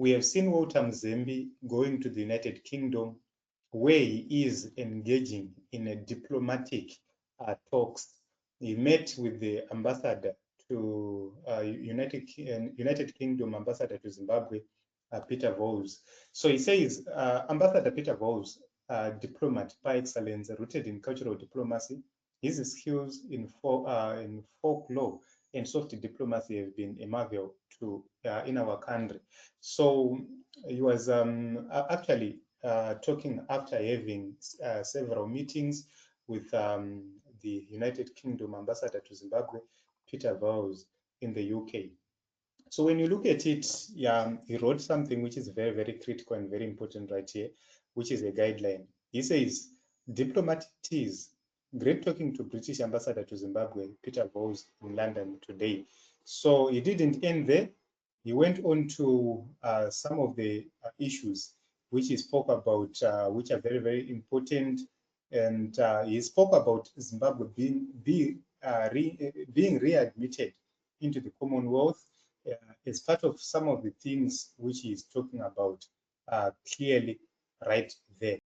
We have seen Walter Mzembe going to the United Kingdom, where he is engaging in a diplomatic talks. He met with the ambassador to United Kingdom ambassador to Zimbabwe, Peter Vows. So he says, Ambassador Peter Vows, diplomat par excellence, rooted in cultural diplomacy. His skills in folklore and soft diplomacy have been a marvel to in our country. So he was actually talking after having several meetings with the United Kingdom ambassador to Zimbabwe, Peter Vows, in the UK. So when you look at it, yeah, he wrote something which is very, very critical and very important right here, which is a guideline. He says, diplomatic teas, great talking to British ambassador to Zimbabwe, Peter Vows, in London today. So he didn't end there. He went on to some of the issues which he spoke about, which are very, very important. And he spoke about Zimbabwe being readmitted into the Commonwealth as part of some of the things which he is talking about clearly right there.